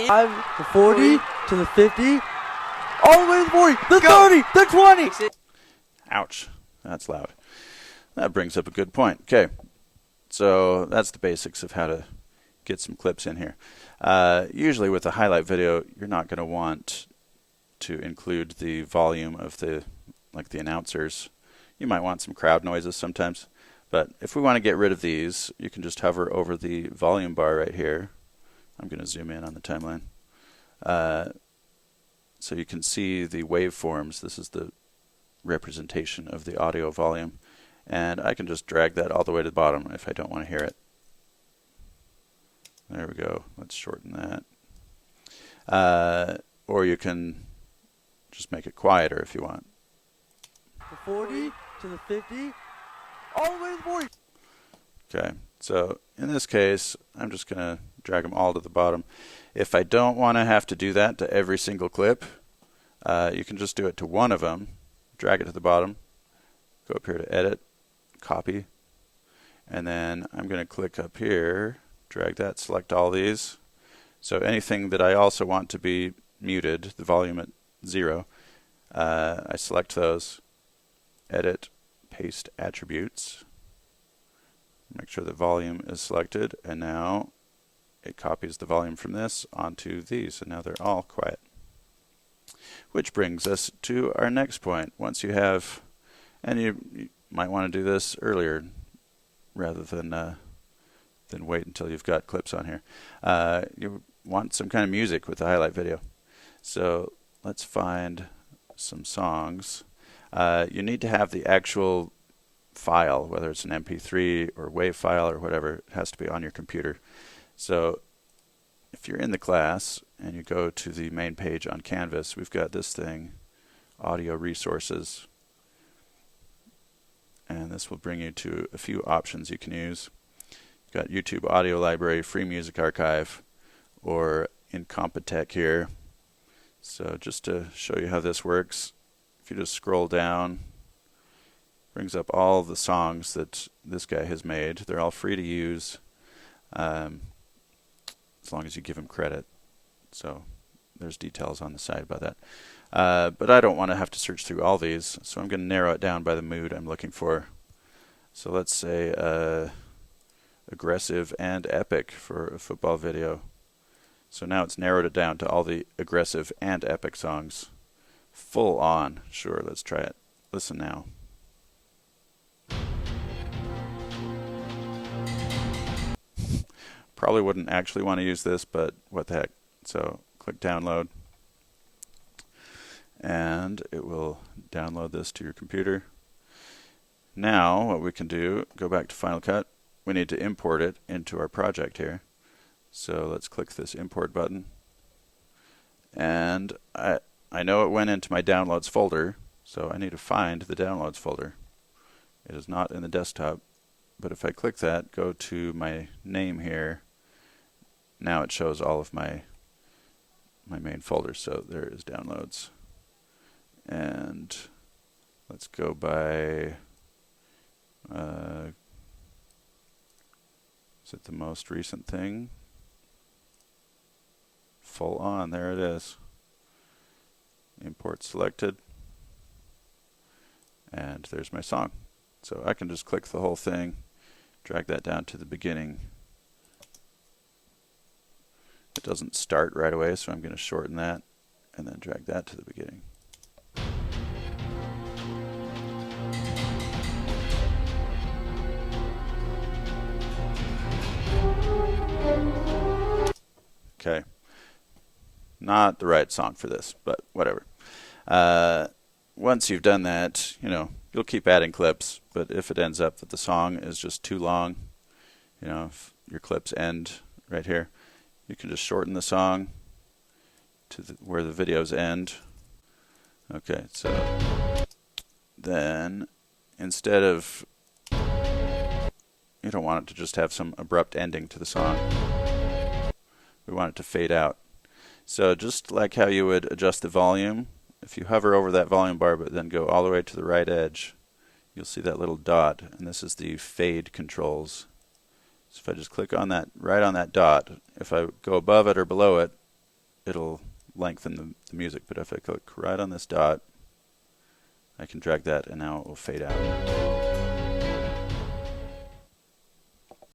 5, the 40, to the 50, all the way to the 40, the 30, the 20. Ouch, that's loud. That brings up a good point. Okay, so that's the basics of how to get some clips in here. Usually with a highlight video, you're not going to want to include the volume of the announcers. You might want some crowd noises sometimes, but if we want to get rid of these, you can just hover over the volume bar right here. I'm going to zoom in on the timeline. So you can see the waveforms. This is the representation of the audio volume, and I can just drag that all the way to the bottom if I don't want to hear it. There we go. Let's shorten that. Or you can just make it quieter if you want. The 40 to the 50, all the way to the 40. Okay, so in this case, I'm just going to drag them all to the bottom. If I don't want to have to do that to every single clip, you can just do it to one of them, drag it to the bottom, go up here to Edit, Copy, and then I'm going to click up here, drag that, select all these. So anything that I also want to be muted, the volume at 0, I select those, Edit, Paste Attributes, make sure the volume is selected, and now it copies the volume from this onto these, and now they're all quiet. Which brings us to our next point. Once you have, and you might want to do this earlier rather than wait until you've got clips on here. You want some kind of music with the highlight video. So let's find some songs. You need to have the actual file, whether it's an MP3 or WAV file or whatever, it has to be on your computer. So if you're in the class and you go to the main page on Canvas, we've got this thing, Audio Resources, and this will bring you to a few options you can use. You've got YouTube Audio Library, Free Music Archive, or Incompetech here. So just to show you how this works, if you just scroll down, brings up all the songs that this guy has made. They're all free to use, as long as you give him credit. So there's details on the side about that. But I don't want to have to search through all these, so I'm going to narrow it down by the mood I'm looking for. So let's say aggressive and epic for a football video. So now it's narrowed it down to all the aggressive and epic songs. Full on. Sure, let's try it. Listen now. Probably wouldn't actually want to use this, but what the heck. So click download, and it will download this to your computer. Now what we can do, go back to Final Cut. We need to import it into our project here. So let's click this import button. And I know it went into my downloads folder, so I need to find the downloads folder. It is not in the desktop, but if I click that, go to my name here, now it shows all of my main folders. So there is downloads. And let's go by, is it the most recent thing? Full on, there it is. Import selected. And there's my song. So I can just click the whole thing, drag that down to the beginning. It doesn't start right away, so I'm going to shorten that and then drag that to the beginning. Okay. Not the right song for this, but whatever. Once you've done that, you'll keep adding clips, but if it ends up that the song is just too long, if your clips end right here, you can just shorten the song to where the videos end. Okay, so then instead of, you don't want it to just have some abrupt ending to the song. We want it to fade out. So just like how you would adjust the volume, if you hover over that volume bar but then go all the way to the right edge, you'll see that little dot, and this is the fade controls. So if I just click on that, right on that dot, if I go above it or below it, it'll lengthen the music. But if I click right on this dot, I can drag that, and now it will fade out.